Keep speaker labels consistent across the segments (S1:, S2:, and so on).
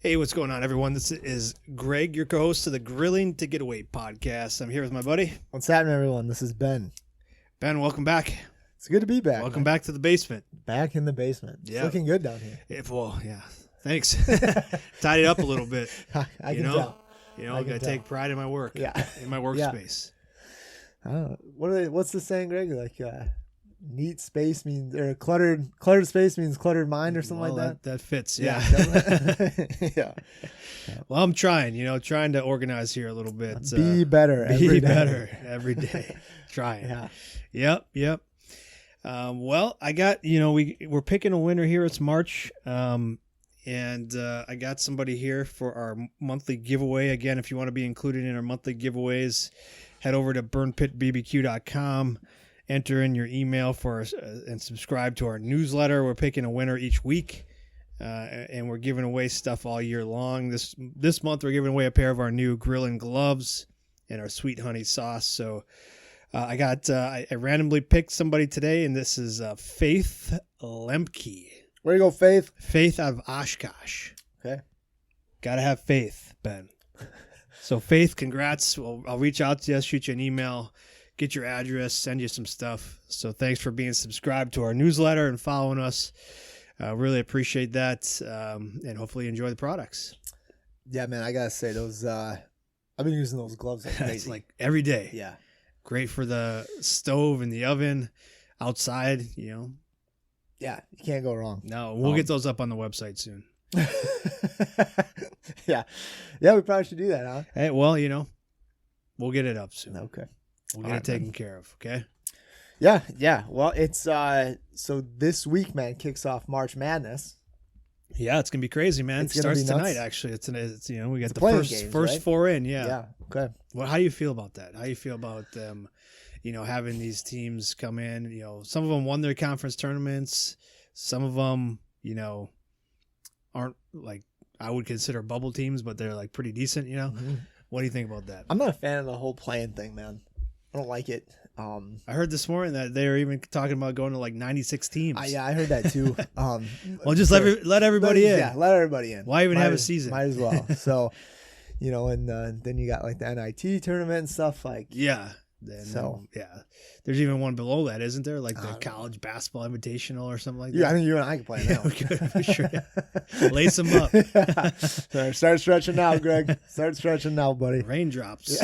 S1: Hey, what's going on, everyone? This is Greg, your co-host of the Grilling to Get Away podcast. I'm here with my buddy.
S2: What's happening, everyone? This is Ben.
S1: Ben, welcome back.
S2: It's good to be back.
S1: Welcome back to the basement.
S2: Back in the basement. It's looking good down here.
S1: Yeah. Thanks. Tied it up a little bit.
S2: I can tell.
S1: I gotta take pride in my work.
S2: Yeah.
S1: In my workspace.
S2: What's the saying, Greg? Like, neat space means, or cluttered space means cluttered mind, or something like that.
S1: That fits. Yeah.
S2: Yeah.
S1: Well, I'm trying to organize here a little bit.
S2: Be better.
S1: Every day. Trying.
S2: Yeah.
S1: Yep. Well, I got, we're picking a winner here. It's March. And I got somebody here for our monthly giveaway. Again, if you want to be included in our monthly giveaways, head over to burnpitbbq.com, enter in your email and subscribe to our newsletter. We're picking a winner each week, and we're giving away stuff all year long. This month, we're giving away a pair of our new grilling gloves and our sweet honey sauce. So I randomly picked somebody today, and this is Faith Lemke.
S2: Where you go, Faith?
S1: Faith out of Oshkosh.
S2: Okay.
S1: Gotta have faith, Ben. So Faith, congrats. I'll reach out to you, shoot you an email, get your address, send you some stuff. So thanks for being subscribed to our newsletter and following us. Really appreciate that, and hopefully you enjoy the products.
S2: Yeah, man, I gotta say those. I've been using those gloves like crazy.
S1: It's like every day.
S2: Yeah.
S1: Great for the stove and the oven, outside.
S2: Yeah, you can't go wrong.
S1: No, we'll get those up on the website soon.
S2: Yeah, we probably should do that, huh?
S1: Hey, well, we'll get it up soon.
S2: Okay.
S1: We'll get it taken care of, okay?
S2: Yeah. Well, it's so this week, man, kicks off March Madness.
S1: Yeah, it's gonna be crazy, man. It starts tonight. Actually, it's we got the first
S2: right?
S1: 4 in. Yeah.
S2: Yeah. Okay.
S1: Well, how do you feel about that? How do you feel about them? Having these teams come in. Some of them won their conference tournaments. Some of them, aren't like I would consider bubble teams, but they're like pretty decent.
S2: Mm-hmm.
S1: What do you think about that?
S2: I'm not a fan of the whole playing thing, man. I don't like it.
S1: I heard this morning that they were even talking about going to like 96 teams.
S2: Yeah, I heard that too.
S1: Well, just let everybody in.
S2: Yeah, let everybody in.
S1: Why even have a season?
S2: Might as well. So, and then you got like the NIT tournament and stuff like.
S1: Yeah. There's even one below that, isn't there? Like the college basketball invitational or something like that.
S2: Yeah, I think you and I can play now.
S1: We could, for sure. Lace them up.
S2: Yeah. Start stretching now, Greg. Start stretching now, buddy.
S1: Raindrops.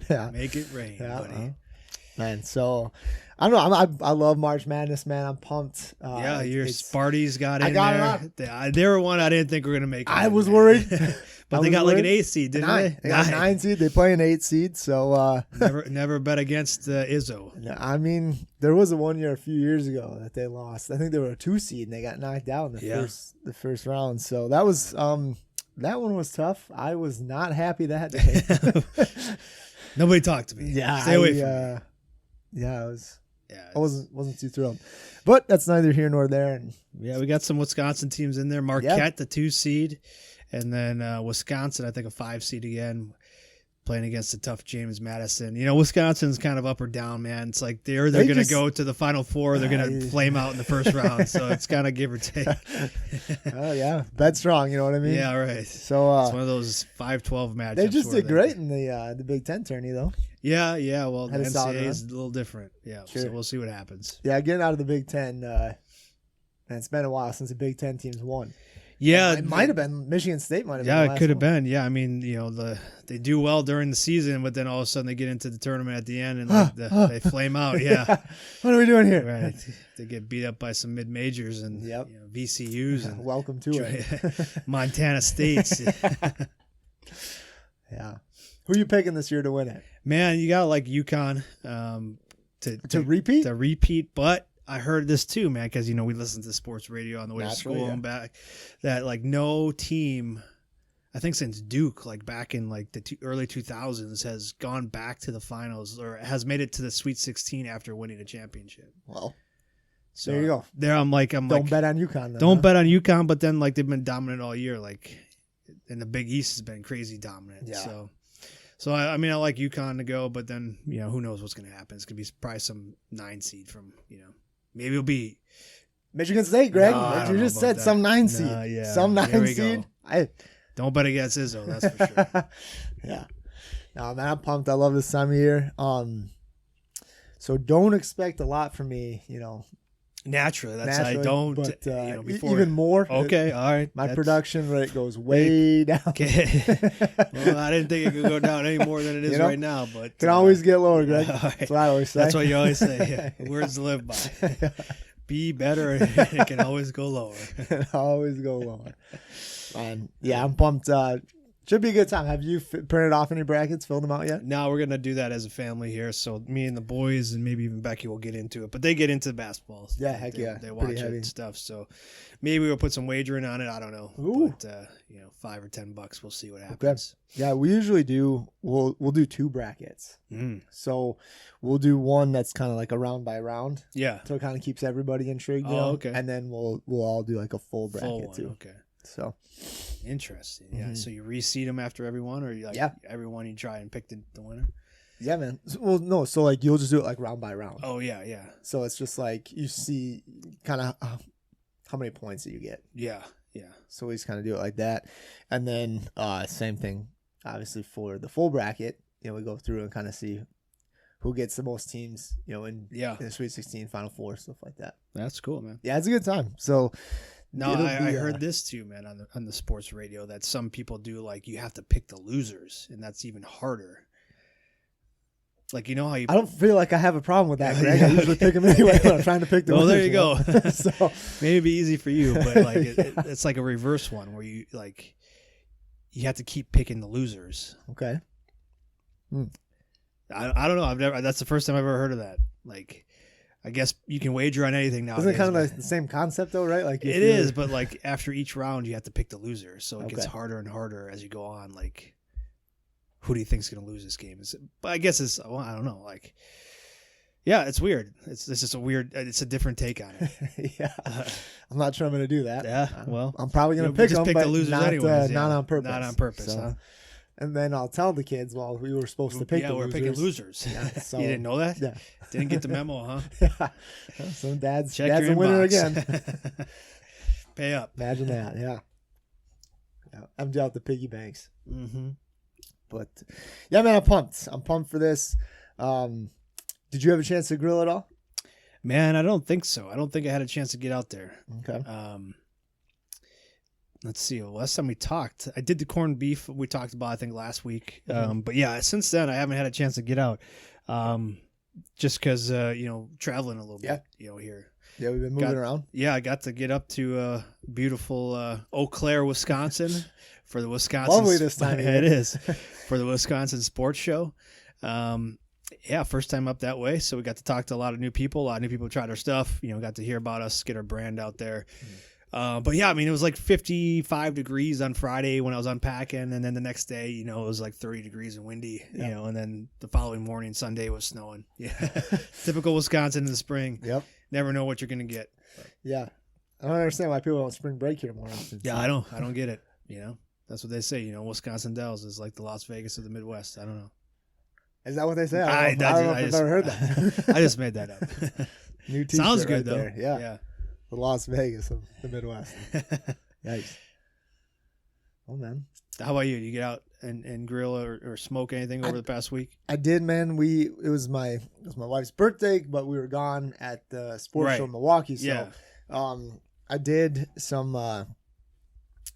S2: Yeah.
S1: Make it rain, buddy.
S2: Man, so I don't know. I love March Madness, man. I'm pumped.
S1: Your Sparties got in
S2: there.
S1: They were one I didn't think were gonna make it.
S2: I was worried.
S1: But they got like an 8 seed, didn't they?
S2: They got 9 seed. They play an 8 seed. So
S1: never bet against Izzo.
S2: I mean, there was a 1 year a few years ago that they lost. I think they were a 2 seed and they got knocked out in the first round. So that was that one was tough. I was not happy that day.
S1: Nobody talked to me.
S2: Yeah,
S1: stay away from me.
S2: Yeah, I wasn't too thrilled, but that's neither here nor there. And
S1: we got some Wisconsin teams in there. Marquette, the 2 seed. And then Wisconsin, I think a 5 seed again, playing against a tough James Madison. Wisconsin's kind of up or down, man. It's like they're going to go to the Final Four. They're going to flame out in the first round. So it's kind of give or take.
S2: Oh, yeah. Bet strong, you know what I mean?
S1: Yeah, right.
S2: So
S1: it's one of those 5-12 matchups.
S2: They just did great in the Big Ten tourney, though.
S1: Yeah. Well, the NCAA is a little different. Yeah,
S2: sure.
S1: So we'll see what happens.
S2: Yeah, getting out of the Big Ten, and it's been a while since the Big Ten teams won.
S1: Yeah,
S2: it might have been Michigan State. Might have been.
S1: Yeah, it could have been. Yeah, I mean, they do well during the season, but then all of a sudden they get into the tournament at the end and they flame out. Yeah.
S2: What are we doing here?
S1: Right. They get beat up by some mid majors and VCUs and
S2: welcome to it.
S1: Montana States.
S2: Yeah. Who are you picking this year to win it?
S1: Man, you got like UConn
S2: to repeat.
S1: To repeat, but I heard this too, man, because we listen to sports radio on the way to school and back. That like no team, I think since Duke, like back in like the early 2000s, has gone back to the finals or has made it to the Sweet 16 after winning a championship.
S2: Well,
S1: so
S2: there you go.
S1: I'm like,
S2: don't bet on UConn. Then,
S1: don't bet on UConn, but then like they've been dominant all year, like, and the Big East has been crazy dominant.
S2: Yeah.
S1: So I mean, I like UConn to go, but then who knows what's going to happen? It's going to be probably some 9 seed from maybe it'll be
S2: Michigan State, Greg.
S1: No, I don't
S2: You
S1: know
S2: just
S1: about
S2: said
S1: that.
S2: some 9
S1: Nah,
S2: seed.
S1: yeah.
S2: Some
S1: Here
S2: 9
S1: we
S2: seed.
S1: go. Don't bet against Izzo, that's for sure.
S2: Yeah. No, man, I'm pumped. I love this time of year. So don't expect a lot from me,
S1: Naturally, that's
S2: naturally,
S1: I don't.
S2: but
S1: before
S2: even more.
S1: Okay, all right.
S2: My production rate goes way down.
S1: Okay. Well, I didn't think it could go down any more than it is right now, but
S2: can always get lower, Greg.
S1: All right.
S2: That's what I always say.
S1: That's what you always say. Yeah. Words to live by. Be better, and it can always go lower.
S2: Always go lower. And yeah, I'm pumped. Should be a good time. Have you printed off any brackets, filled them out yet?
S1: No, we're gonna do that as a family here. So me and the boys, and maybe even Becky, will get into it. But they get into basketball.
S2: Yeah, heck yeah.
S1: They watch it and stuff. So maybe we'll put some wagering on it. I don't know.
S2: Ooh.
S1: But $5 or $10, we'll see what happens.
S2: Okay. Yeah, we usually do. We'll do 2 brackets. So we'll do one that's kind of like a round by round.
S1: Yeah.
S2: So it kind of keeps everybody intrigued.
S1: Okay.
S2: And then we'll all do like a full bracket too.
S1: Okay.
S2: So
S1: interesting. Yeah. So you reseed them after every one, or you everyone you try and pick the winner?
S2: Yeah, man. Well, no. So like you'll just do it like round by round.
S1: Oh yeah, yeah.
S2: So it's just like you see kind of how many points that you get.
S1: Yeah, yeah.
S2: So we just kind of do it like that, and then same thing, obviously for the full bracket. We go through and kind of see who gets the most teams. In the Sweet 16, Final Four, stuff like that.
S1: That's cool, man.
S2: Yeah, it's a good time. So.
S1: No, I heard this too, man, on the sports radio, that some people do like you have to pick the losers, and that's even harder. Like how you.
S2: I don't feel like I have a problem with that, Greg. I usually pick them anyway when I'm trying to pick the winners.
S1: Well, there you go.
S2: So
S1: maybe it'd be easy for you, but like it's like a reverse one where you have to keep picking the losers.
S2: Okay.
S1: I don't know. That's the first time I've ever heard of that. Like. I guess you can wager on anything now.
S2: Isn't it kind of like the same concept though, right? Like
S1: it is, but like after each round, you have to pick the loser, so it gets harder and harder as you go on. Like, who do you think's going to lose this game? But I guess I don't know. Like, yeah, it's weird. It's just a weird. It's a different take on it.
S2: Yeah, I'm not sure I'm going to do that.
S1: Yeah, well,
S2: I'm probably going to pick them,
S1: pick
S2: but
S1: the losers
S2: not,
S1: anyways,
S2: not on purpose.
S1: Not on purpose,
S2: so,
S1: huh?
S2: And then I'll tell the kids, well, we were supposed to pick the losers.
S1: we're picking losers.
S2: Yeah, so,
S1: you didn't know that?
S2: Yeah.
S1: Didn't get the memo, huh?
S2: Yeah. So dad's
S1: Check
S2: a
S1: your
S2: winner
S1: inbox.
S2: again.
S1: Pay up.
S2: Imagine that, yeah. Empty out the piggy banks.
S1: Mm-hmm.
S2: But, yeah, man, I'm pumped. I'm pumped for this. Did you have a chance to grill at all?
S1: Man, I don't think so. I don't think I had a chance to get out there.
S2: Okay.
S1: Let's see. Last time we talked, I did the corned beef we talked about, I think, last week. But yeah, since then, I haven't had a chance to get out. Just because, traveling a little bit, here.
S2: Yeah, we've been moving around.
S1: Yeah, I got to get up to beautiful Eau Claire, Wisconsin for the Wisconsin.
S2: Lovely this time.
S1: It is. For the Wisconsin Sports Show. Yeah, first time up that way. So we got to talk to a lot of new people. A lot of new people tried our stuff. Got to hear about us, get our brand out there. But yeah, I mean, it was like 55 degrees on Friday when I was unpacking. And then the next day, it was like 30 degrees and windy, and then the following morning, Sunday, was snowing. Yeah. Typical Wisconsin in the spring.
S2: Yep.
S1: Never know what you're going to get.
S2: Yeah. I don't understand why people don't spring break here more often.
S1: Yeah, I don't get it. That's what they say. Wisconsin Dells is like the Las Vegas of the Midwest. I don't know.
S2: Is that what they say? I don't know if I've ever heard that.
S1: I just made that up.
S2: New t-shirt.
S1: Sounds good,
S2: right
S1: though.
S2: There. Yeah. The Las Vegas of the Midwest. Yikes. Oh, man.
S1: How about you? Did you get out and grill or smoke anything over the past week?
S2: I did, man. It was my wife's birthday, but we were gone at the sports show in Milwaukee. So I did some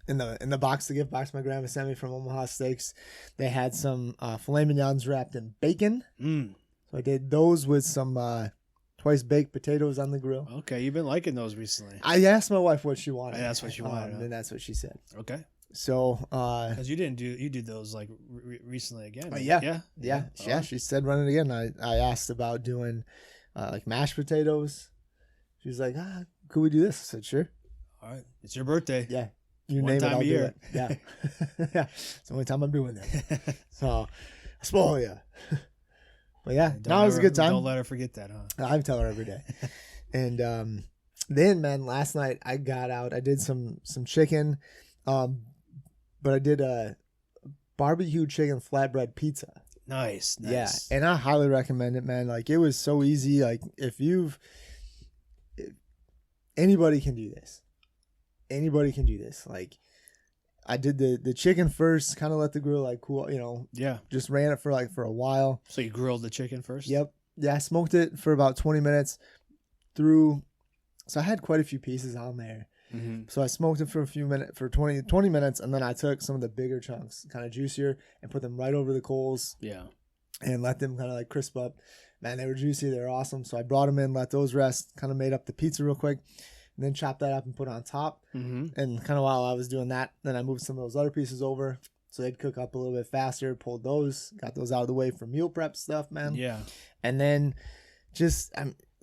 S2: in the box, the gift box my grandma sent me from Omaha Steaks. They had some filet mignons wrapped in bacon. So I did those with some twice baked potatoes on the grill.
S1: Okay, you've been liking those recently.
S2: I asked my wife what she wanted.
S1: That's what she wanted, huh?
S2: And that's what she said.
S1: Okay.
S2: So,
S1: because you did those like recently again.
S2: Yeah. She said run it again. I asked about doing like mashed potatoes. She was like, could we do this? I said, sure.
S1: All right, it's your birthday.
S2: Yeah, you
S1: One
S2: name
S1: time
S2: it, I'll
S1: a
S2: do
S1: year.
S2: it. Yeah, yeah. It's the only time I'm doing that. So, I spoil you. But yeah, now it was a good time.
S1: Don't let her forget that, huh?
S2: I tell her every day. And then, man, last night I got out. I did some chicken, but I did a barbecue chicken flatbread pizza.
S1: Nice.
S2: Yeah, and I highly recommend it, man. Like, it was so easy. Like, if anybody can do this. Anybody can do this. Like, I did the chicken first, kind of let the grill like cool,
S1: Yeah.
S2: just ran it for a while.
S1: So you grilled the chicken first?
S2: Yep. Yeah, I smoked it for about 20 minutes so I had quite a few pieces on there.
S1: Mm-hmm.
S2: So I smoked it for 20 minutes, and then I took some of the bigger chunks, kind of juicier, and put them right over the coals.
S1: Yeah.
S2: And let them kind of like crisp up. Man, they were juicy. They were awesome. So I brought them in, let those rest, kind of made up the pizza real quick, and then chopped that up and put it on top.
S1: Mm-hmm.
S2: And kind of while I was doing that, then I moved some of those other pieces over so they'd cook up a little bit faster, pulled those, got those out of the way for meal prep stuff, man.
S1: Yeah.
S2: And then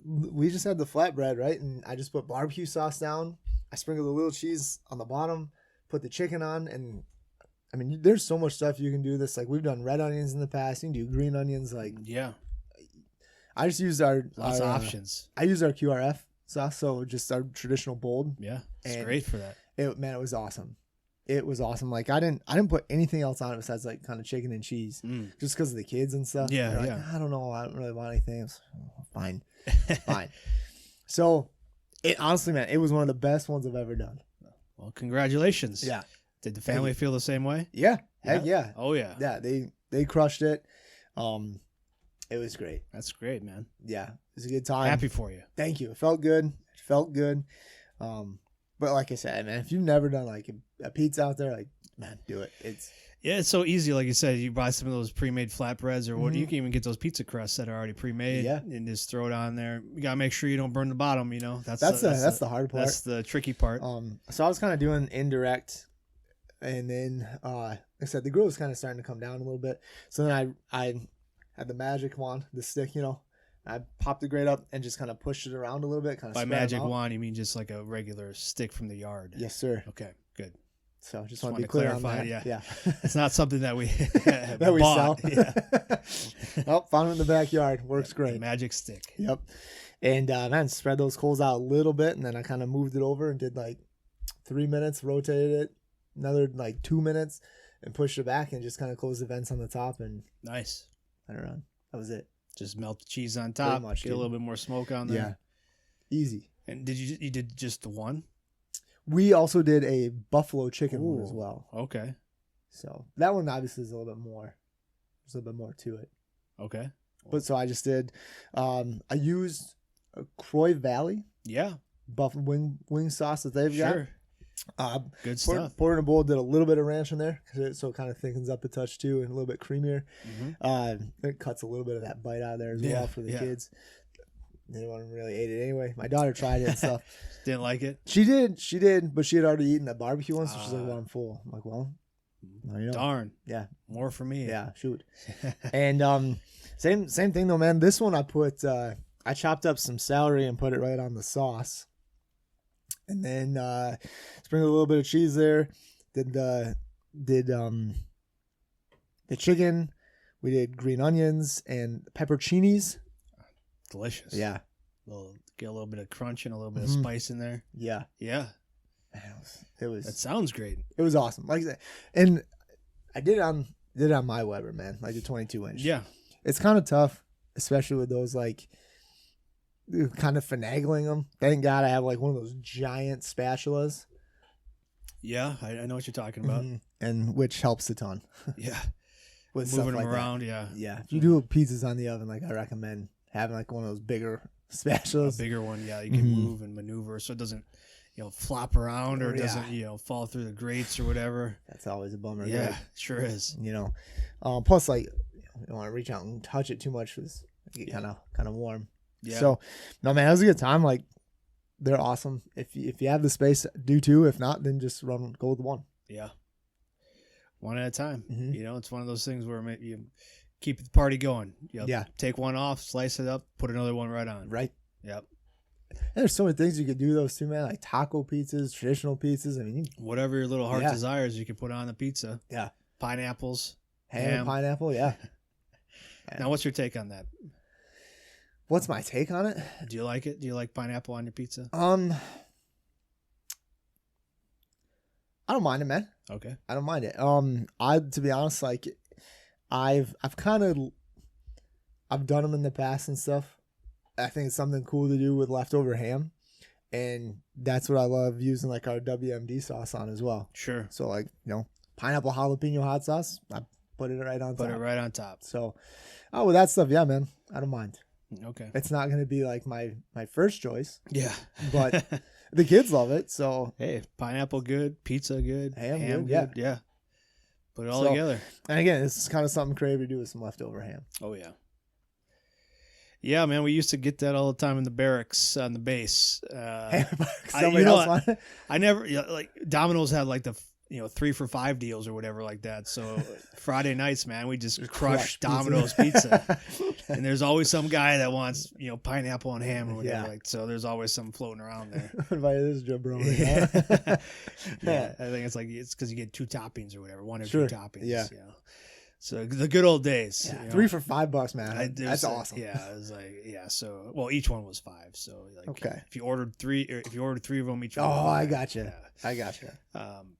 S2: we just had the flatbread, right? And I just put barbecue sauce down. I sprinkled a little cheese on the bottom, put the chicken on, and I mean, there's so much stuff you can do this. Like, we've done red onions in the past. You can do green onions. Like,
S1: yeah.
S2: I just used
S1: lots of options.
S2: I used our QRF sauce, so just our traditional bold.
S1: Yeah, it's great for that.
S2: It was awesome. It was awesome. Like, I didn't put anything else on it besides like kind of chicken and cheese, just because of the kids and stuff.
S1: Yeah,
S2: They're
S1: yeah.
S2: Like, I don't know. I don't really want anything. I was like, fine. So, it honestly, man, it was one of the best ones I've ever done.
S1: Well, congratulations.
S2: Yeah.
S1: Did the family feel the same way?
S2: Yeah. Heck yeah.
S1: Oh yeah.
S2: Yeah. They crushed it. It was great.
S1: That's great, man.
S2: Yeah. It was a good time.
S1: Happy for you.
S2: Thank you. It felt good. But like I said, man, if you've never done like a pizza out there, like, man, do it.
S1: It's so easy. Like you said, you buy some of those pre-made flatbreads or what. You can even get those pizza crusts that are already pre-made and just throw it on there. You got to make sure you don't burn the bottom, That's
S2: the hard part.
S1: That's the tricky part.
S2: So I was kind of doing indirect, and then like I said, the grill was kind of starting to come down a little bit. So then I had the magic wand, the stick, I popped the grate up and just kind of pushed it around a little bit. Kind of
S1: by magic wand, you mean just like a regular stick from the yard?
S2: Yes, sir.
S1: Okay, good.
S2: So just want to be clear
S1: clarify,
S2: on that. Yeah.
S1: It's not something that we
S2: that we
S1: bought.
S2: sell.
S1: Yeah.
S2: Oh, found it in the backyard. Works great.
S1: Magic stick.
S2: Yep. And man, spread those coals out a little bit, and then I kind of moved it over and did like 3 minutes, rotated it, another like 2 minutes, and pushed it back and just kind of closed the vents on the top and
S1: nice.
S2: Let it run. That was it.
S1: Just melt the cheese on top.
S2: Much,
S1: get a little bit more smoke on there.
S2: Yeah. Easy.
S1: And did you did just the one?
S2: We also did a buffalo chicken one as well.
S1: Okay.
S2: So that one obviously is a little bit more. There's a little bit more to it.
S1: Okay.
S2: But so I just did. I used a Croy Valley.
S1: Yeah.
S2: Buffalo wing sauce that they've got.
S1: Good stuff.
S2: Poured in a bowl. Did a little bit of ranch in there so it kind of thickens up a touch too, and a little bit creamier. It cuts a little bit of that bite out of there as well for the kids. They wouldn't really ate it anyway. My daughter tried it and stuff.
S1: Didn't like it?
S2: She did, but she had already eaten that barbecue one, so she's like, well, I'm full. I'm like, well,
S1: darn.
S2: Yeah.
S1: More for me.
S2: Yeah, shoot. And same thing though, man. This one I put I chopped up some celery and put it right on the sauce. And then sprinkled a little bit of cheese there. Did the chicken. We did green onions and pepperoncinis.
S1: Delicious.
S2: Yeah.
S1: Get a little bit of crunch and a little bit of spice in there.
S2: Yeah.
S1: Yeah.
S2: It was.
S1: That sounds great.
S2: It was awesome. Like that, and I did it on my Weber, man, like the 22-inch.
S1: Yeah. It's
S2: kind of tough, especially with those like kind of finagling them. Thank God I have like one of those giant spatulas.
S1: Yeah, I know what you're talking about.
S2: And which helps a ton.
S1: Yeah.
S2: With
S1: moving
S2: stuff
S1: them
S2: like
S1: around,
S2: that.
S1: yeah.
S2: Yeah. If you do pizzas on the oven, like I recommend having like one of those bigger spatulas.
S1: A bigger one, yeah. You can move and maneuver so it doesn't, flop around or it doesn't, fall through the grates or whatever.
S2: That's always a bummer.
S1: Yeah,
S2: right?
S1: Sure is.
S2: Plus like you don't want to reach out and touch it too much because it get kind of warm.
S1: Yeah.
S2: So, no, man, it was a good time. Like, they're awesome. If you have the space, do two. If not, then just go with one.
S1: Yeah. One at a time. It's one of those things where you keep the party going. Take one off, slice it up, put another one right on.
S2: Right.
S1: Yep.
S2: And there's so many things you could do those too, man. Like taco pizzas, traditional pizzas. I mean,
S1: whatever your little heart desires, you can put on the pizza.
S2: Yeah.
S1: Pineapples.
S2: Ham, pineapple. Yeah.
S1: Now, what's your take on that?
S2: What's my take on it?
S1: Do you like it? Do you like pineapple on your pizza?
S2: I don't mind it, man.
S1: Okay.
S2: I don't mind it. To be honest, like I've done them in the past and stuff. I think it's something cool to do with leftover ham. and that's what I love using like our WMD sauce on as well.
S1: Sure.
S2: So like, pineapple jalapeno hot sauce, I put it right on top.
S1: Put it right on top.
S2: So, with that stuff, yeah, man, I don't mind.
S1: Okay.
S2: It's not going to be like my first choice.
S1: Yeah.
S2: But the kids love it. So,
S1: hey, pineapple good, pizza good, ham good. Yeah. Put it all together.
S2: And again, this is kind of something creative to do with some leftover ham.
S1: Oh, yeah. Yeah, man, we used to get that all the time in the barracks on the base.
S2: Somebody else wanted it?
S1: I never, like, Domino's had like the 3 for $5 deals or whatever like that. So Friday nights, man, we just crush Domino's pizza. And there's always some guy that wants, pineapple and ham or whatever.
S2: Yeah.
S1: Like, so there's always something floating around there.
S2: Invite this jabroni.
S1: Yeah, I think it's because you get 2 toppings or whatever, 1 or 2 toppings.
S2: Yeah.
S1: So the good old days.
S2: Yeah, 3 for $5, man. That's awesome.
S1: Yeah, it was like So each one was 5. So like,
S2: okay,
S1: if you ordered 3 of them, each one.
S2: Oh,
S1: was
S2: I got you. Yeah. I got you.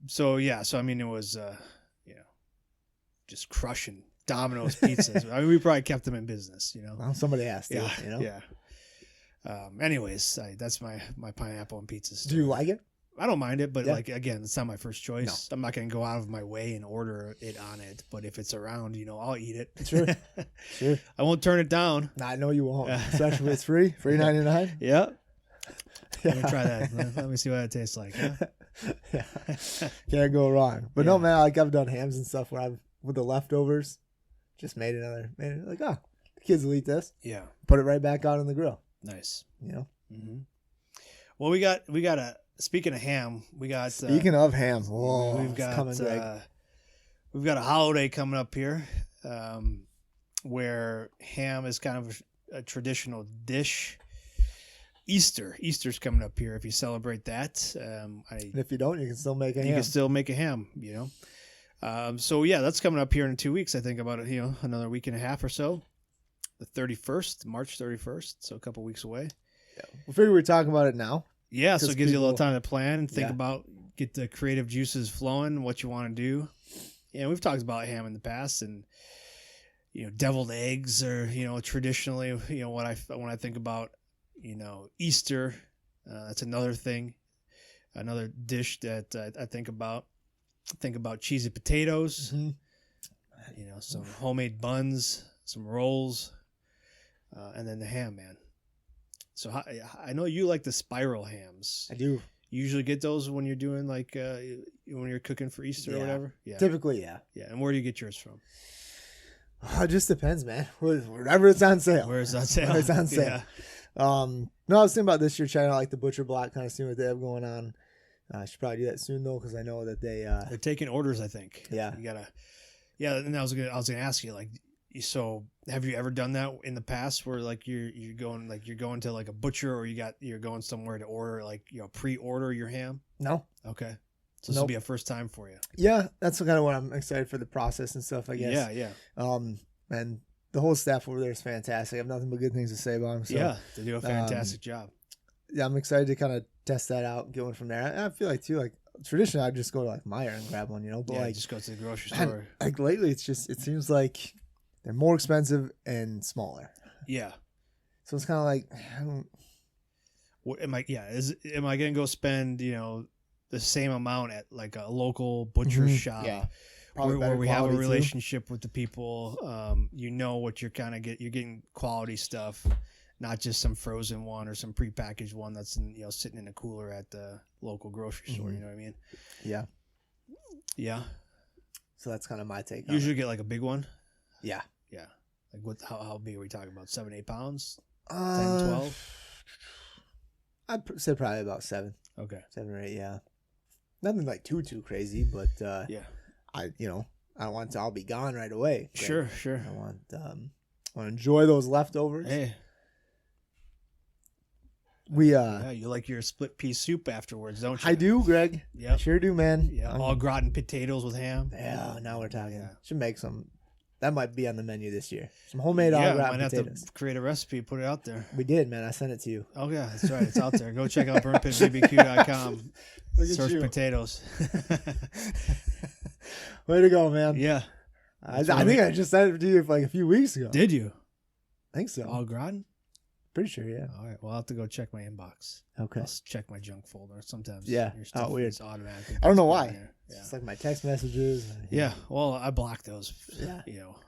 S1: So I mean, it was just crushing Domino's pizzas. I mean, we probably kept them in business.
S2: Well, somebody has to.
S1: Yeah. Anyways, that's my pineapple and pizza story.
S2: Do you like it?
S1: I don't mind it, but like, again, it's not my first choice. No. I'm not going to go out of my way and order it on it. But if it's around, I'll eat it.
S2: Sure. Sure.
S1: I won't turn it down.
S2: I know you won't. Especially if it's free. $3.99.
S1: Yeah. Let me try that. Let me see what it tastes like. Huh?
S2: Yeah. Can't go wrong. But no, man, like I've done hams and stuff where with the leftovers, just made it like, the kids will eat this.
S1: Yeah.
S2: Put it right back out on the grill.
S1: Nice.
S2: Mm-hmm.
S1: Well, we got a, speaking of ham, we got.
S2: Speaking of ham, whoa,
S1: we've got a holiday coming up here, where ham is kind of a traditional dish. Easter's coming up here. If you celebrate that,
S2: and if you don't, you can still make a ham.
S1: You can still make a ham. So yeah, that's coming up here in 2 weeks. I think about it. Another week and a half or so. The 31st, March 31st. So a couple weeks away.
S2: Yeah, we figured we'd talk about it now.
S1: Yeah, so it gives you a little time to plan and think about, get the creative juices flowing, what you want to do. Yeah, we've talked about ham in the past, and deviled eggs are traditionally when I think about Easter, that's another thing, another dish that I think about. Think about cheesy potatoes, some homemade buns, some rolls, and then the ham, man. So I know you like the spiral hams.
S2: I do.
S1: You usually get those when you're doing when you're cooking for Easter or whatever. Yeah.
S2: Typically, yeah.
S1: Yeah. And where do you get yours from?
S2: It just depends, man. Wherever it's on sale.
S1: Where it's on sale.
S2: Where it's on sale.
S1: Yeah.
S2: No, I was thinking about this year trying out like the butcher block, kind of seeing what they have going on. I should probably do that soon though, because I know that they're
S1: taking orders. I think.
S2: Yeah.
S1: You gotta. Yeah, and I was gonna ask you, like, so have you ever done that in the past where like you're going to like a butcher, or you're going somewhere to order, like, pre-order your ham?
S2: No.
S1: Okay. So this will be a first time for you.
S2: Yeah, that's kind of what I'm excited for, the process and stuff, I guess.
S1: Yeah.
S2: And the whole staff over there is fantastic. I have nothing but good things to say about them. So,
S1: yeah, they do a fantastic job.
S2: Yeah, I'm excited to kind of test that out, going from there. I feel like too, like traditionally I'd just go to like Meijer and grab one, but like
S1: just go to the grocery store.
S2: Like lately, it seems like they're more expensive and smaller.
S1: Yeah.
S2: So it's kind of like,
S1: what am I? Yeah, am I gonna go spend the same amount at like a local butcher shop?
S2: Yeah.
S1: Where we have a relationship with the people, what you're kind of you're getting quality stuff, not just some frozen one or some prepackaged one that's sitting in a cooler at the local grocery store. You know what I mean?
S2: Yeah.
S1: Yeah.
S2: So that's kind of my take.
S1: Usually get like a big one.
S2: Yeah.
S1: Yeah. Like how big are we talking about? 7-8 pounds? 10,
S2: 12?
S1: 12?
S2: I'd say probably about 7.
S1: Okay.
S2: 7 or 8. Yeah. Nothing like too crazy, but
S1: yeah.
S2: I don't want to all be gone right away.
S1: Sure.
S2: I want to enjoy those leftovers.
S1: Hey. You like your split pea soup afterwards, don't you?
S2: I do, Greg.
S1: Yeah.
S2: I sure do, man.
S1: Yeah. All gratin potatoes with ham.
S2: Yeah. Now we're talking.
S1: Yeah.
S2: Should make some. That might be on the menu this year. Some homemade all gratin potatoes.
S1: Might have to create a recipe, put it out there.
S2: We did, man. I sent it to you.
S1: Oh yeah, that's right. It's out there. Go check out burnpitbbq.com. Search potatoes.
S2: Way to go, man.
S1: Yeah.
S2: I think I just sent it to you like a few weeks ago.
S1: Did you?
S2: I think so.
S1: All gratin?
S2: Pretty sure, yeah.
S1: All right. Well, I'll have to go check my inbox.
S2: Okay.
S1: I'll check my junk folder. Sometimes
S2: Yeah.
S1: your stuff
S2: Weird.
S1: is automatic.
S2: I don't know why.
S1: Yeah.
S2: It's just like my text messages.
S1: Yeah. Well, I block those.
S2: Yeah.
S1: You know.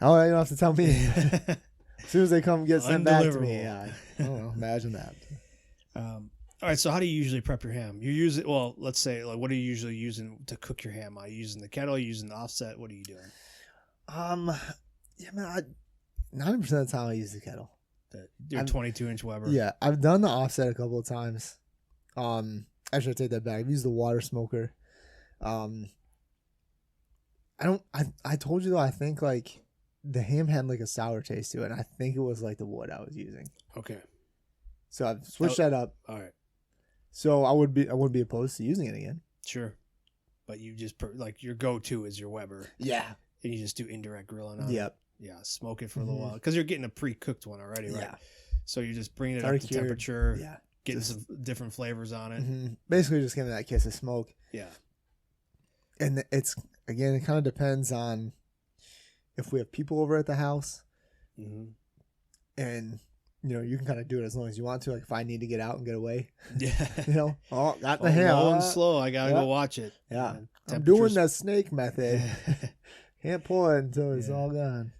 S2: Oh, you don't have to tell me. As soon as they come get sent back to me,
S1: Undeliverable.
S2: I don't know. Imagine that.
S1: All right. So how do you usually prep your ham? You use it. Well, let's say, like, what are you usually using to cook your ham? Are you using the kettle? Are you using the offset? What are you doing?
S2: Yeah, man. 90% of the time I use the kettle.
S1: Your 22-inch Weber.
S2: Yeah, I've done the offset a couple of times. Actually, I take that back. I've used the water smoker. I told you though. I think like the ham had like a sour taste to it, and I think it was like the wood I was using.
S1: Okay.
S2: So I've switched that up.
S1: All right.
S2: So I wouldn't be opposed to using it again.
S1: Sure. But you just like your go-to is your Weber,
S2: Yeah.
S1: and you just do indirect grilling on it.
S2: Yep.
S1: Yeah, smoke it for a little while because you're getting a pre-cooked one already, right?
S2: Yeah.
S1: So you're just bringing it
S2: Already
S1: up to
S2: cured.
S1: temperature,
S2: Yeah.
S1: getting some different flavors on it.
S2: Basically, just giving that kiss of smoke.
S1: Yeah.
S2: And it kind of depends on if we have people over at the house, and you can kind of do it as long as you want to. Like if I need to get out and get away,
S1: Yeah.
S2: Got the ham.
S1: Low and slow. I gotta go watch it.
S2: Yeah. I'm doing the snake method. Can't pull it until it's all gone.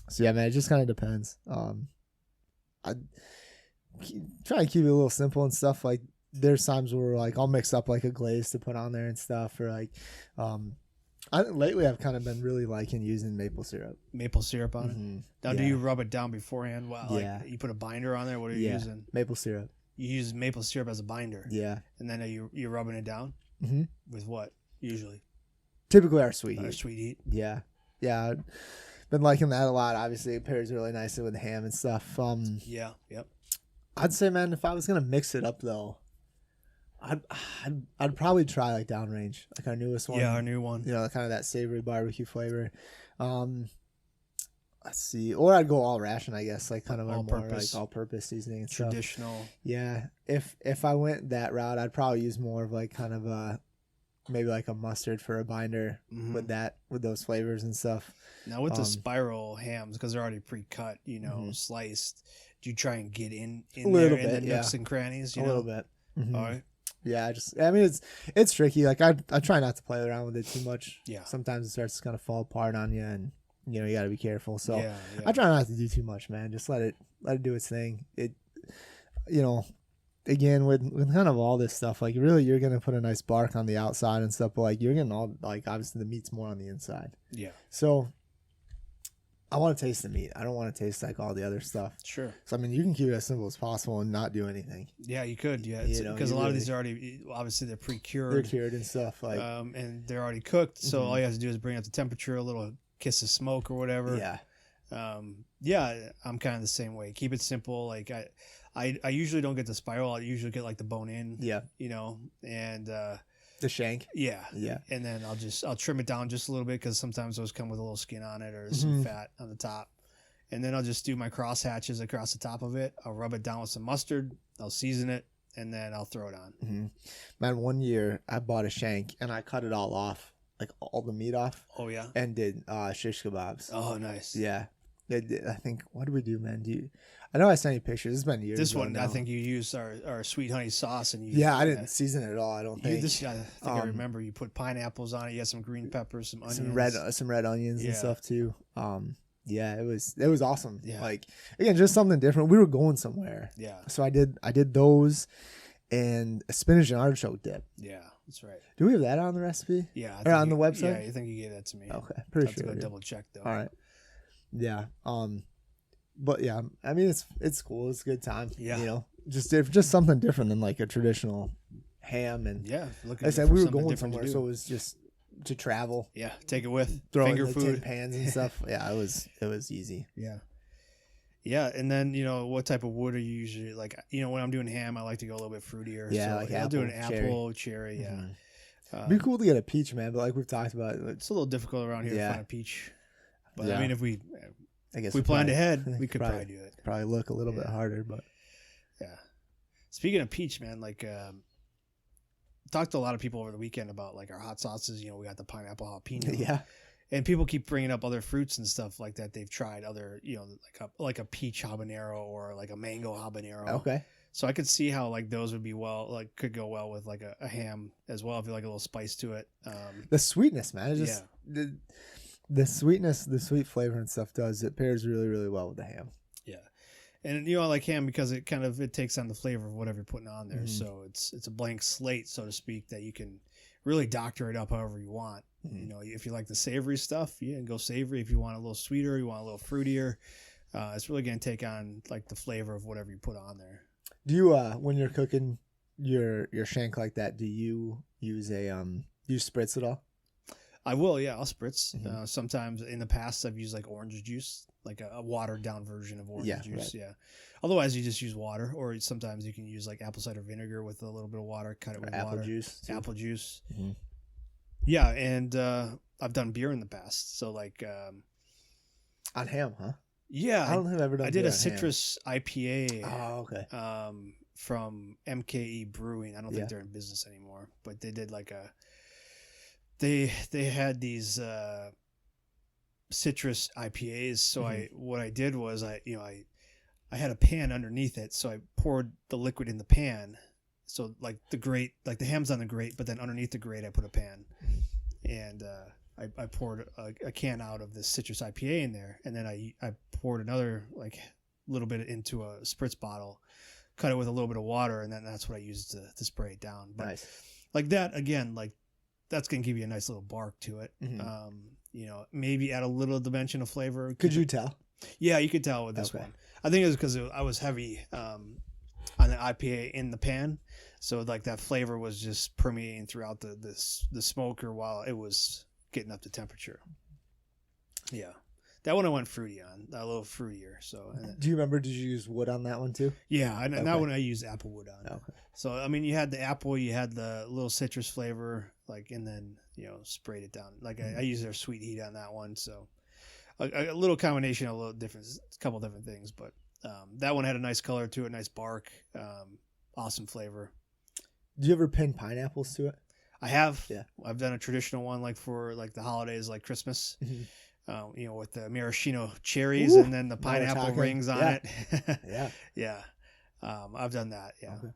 S2: So yeah, man, it just kind of depends. I try to keep it a little simple and stuff. Like there's times where like I'll mix up like a glaze to put on there and stuff, or like lately I've kind of been really liking using maple syrup.
S1: Maple syrup on it. Now, do you rub it down beforehand? Well, like you put a binder on there. What are you using?
S2: Maple syrup.
S1: You use maple syrup as a binder.
S2: Yeah.
S1: And then you're rubbing it down with what usually?
S2: Typically our sweet heat.
S1: Sweet heat.
S2: Yeah. Yeah. I've been liking that a lot. Obviously, it pairs really nicely with ham and stuff.
S1: Yeah. Yep.
S2: I'd say, man, if I was gonna mix it up though, I'd probably try like downrange, like our newest one.
S1: Yeah, our new one.
S2: Kind of that savory barbecue flavor. Let's see, or I'd go all ration, I guess, like kind of
S1: all
S2: more
S1: purpose.
S2: like all-purpose seasoning and
S1: Traditional.
S2: stuff. Yeah, if I went that route, I'd probably use more of like kind of maybe like a mustard for a binder with those flavors and stuff.
S1: Now with the spiral hams, because they're already pre-cut, sliced, do you try and get in
S2: a little
S1: there
S2: bit,
S1: in the nooks and crannies?
S2: A little bit.
S1: All right.
S2: Yeah, I mean, it's tricky. Like I try not to play around with it too much.
S1: Yeah.
S2: Sometimes it starts to kind of fall apart on you, and you got to be careful. So
S1: yeah.
S2: I try not to do too much, man. Just let it do its thing. It, again with kind of all this stuff, like really you're gonna put a nice bark on the outside and stuff, but like you're getting all like obviously the meat's more on the inside.
S1: Yeah.
S2: So I want to taste the meat. I don't want to taste like all the other stuff.
S1: Sure.
S2: So I mean, you can keep it as simple as possible and not do anything.
S1: Yeah, you could. Yeah, because a lot of these are already obviously they're pre-cured.
S2: They're cured and stuff like.
S1: And they're already cooked. So all you have to do is bring up the temperature, a little kiss of smoke or whatever.
S2: Yeah.
S1: Yeah, I'm kind of the same way. Keep it simple. Like I usually don't get the spiral. I usually get like the bone in.
S2: Yeah.
S1: And
S2: the shank.
S1: Yeah.
S2: Yeah.
S1: And then I'll trim it down just a little bit because sometimes those come with a little skin on it or some fat on the top. And then I'll just do my cross hatches across the top of it. I'll rub it down with some mustard. I'll season it, and then I'll throw it on.
S2: Man, one year I bought a shank and I cut it all off, like all the meat off.
S1: Oh yeah.
S2: And did shish kebabs.
S1: Oh nice.
S2: Yeah. I think, what do we do, man? I know I sent you pictures. It's been years.
S1: This
S2: ago
S1: one,
S2: now.
S1: I think you used our sweet honey sauce, and
S2: I didn't season it at all. I don't think.
S1: I think I remember you put pineapples on it. You had some green peppers, some onions,
S2: some red onions and stuff too. Yeah, it was awesome.
S1: Yeah.
S2: Like again, just something different. We were going somewhere.
S1: Yeah.
S2: So I did those, and a spinach and artichoke dip.
S1: Yeah, that's right.
S2: Do we have that on the recipe?
S1: Yeah.
S2: Or on the website?
S1: Yeah, I think you gave that to me.
S2: Okay, pretty sure.
S1: Go double check though.
S2: All right. Yeah. But yeah, I mean it's cool. It's a good time.
S1: Yeah.
S2: Just something different than like a traditional ham. And
S1: yeah,
S2: like I said, we were going somewhere, so it was just to travel.
S1: Yeah, take it with
S2: Throw
S1: finger
S2: in the
S1: food,
S2: tin pans and stuff. Yeah, it was easy.
S1: Yeah. Yeah, and then what type of wood are you usually like? When I'm doing ham, I like to go a little bit fruitier.
S2: Yeah,
S1: so
S2: like
S1: I'll do an
S2: cherry.
S1: apple, cherry. Yeah.
S2: It'd be cool to get a peach, man, but like we've talked about,
S1: it's a little difficult around here to find a peach. But
S2: yeah.
S1: I mean, if we planned
S2: probably,
S1: ahead, we could probably do it.
S2: Probably look a little bit harder, but
S1: yeah. Speaking of peach, man, like talked to a lot of people over the weekend about like our hot sauces. We got the pineapple jalapeno.
S2: Yeah.
S1: And people keep bringing up other fruits and stuff like that. They've tried other, like a peach habanero or like a mango habanero.
S2: Okay.
S1: So I could see how like those would be could go well with like a ham as well if you like a little spice to it.
S2: The sweetness, man. It's just the sweetness, the sweet flavor and stuff it pairs really, really well with the ham.
S1: Yeah. And I like ham because it takes on the flavor of whatever you're putting on there. So it's a blank slate, so to speak, that you can really doctor it up however you want. If you like the savory stuff, you can go savory. If you want a little sweeter, you want a little fruitier, it's really going to take on like the flavor of whatever you put on there.
S2: Do you when you're cooking your shank like that, do you use do you spritz it all?
S1: I will, yeah. I'll spritz. Sometimes in the past I've used like orange juice, like a watered down version of orange juice. Right. Yeah. Otherwise you just use water, or sometimes you can use like apple cider vinegar with a little bit of water, cut it with
S2: apple
S1: water.
S2: Juice. Too.
S1: Apple juice. Yeah, and I've done beer in the past. So like
S2: on ham, huh?
S1: Yeah.
S2: I don't think I've ever done.
S1: I did a citrus IPA.
S2: Oh, okay.
S1: From MKE Brewing. I don't think they're in business anymore, but they did like they had these citrus IPAs. So what I did was I had a pan underneath it, so I poured the liquid in the pan. So like the ham's on the grate, but then underneath the grate I put a pan, and I poured a can out of this citrus IPA in there, and then I poured another like little bit into a spritz bottle, cut it with a little bit of water, and then that's what I used to spray it down. But
S2: nice.
S1: Like that again, like that's gonna give you a nice little bark to it. Maybe add a little dimension of flavor.
S2: Could you tell?
S1: Yeah, you could tell with this one. I think it was because I was heavy on the IPA in the pan, so like that flavor was just permeating throughout the smoker while it was getting up to temperature. Yeah, that one I went fruity on, a little fruitier. So,
S2: do you remember? Did you use wood on that one too?
S1: Yeah, and that one I used apple wood on.
S2: Okay.
S1: So I mean, you had the apple, you had the little citrus flavor, like, and then sprayed it down. Like I used their sweet heat on that one, so a little combination of a couple different things, but that one had a nice color to it, nice bark, awesome flavor.
S2: Do you ever pin pineapples to it?
S1: I have.
S2: Yeah.
S1: I've done a traditional one like for like the holidays, like Christmas, with the maraschino cherries and then the pineapple rings on it.
S2: Yeah.
S1: Yeah. I've done that. Yeah. Okay.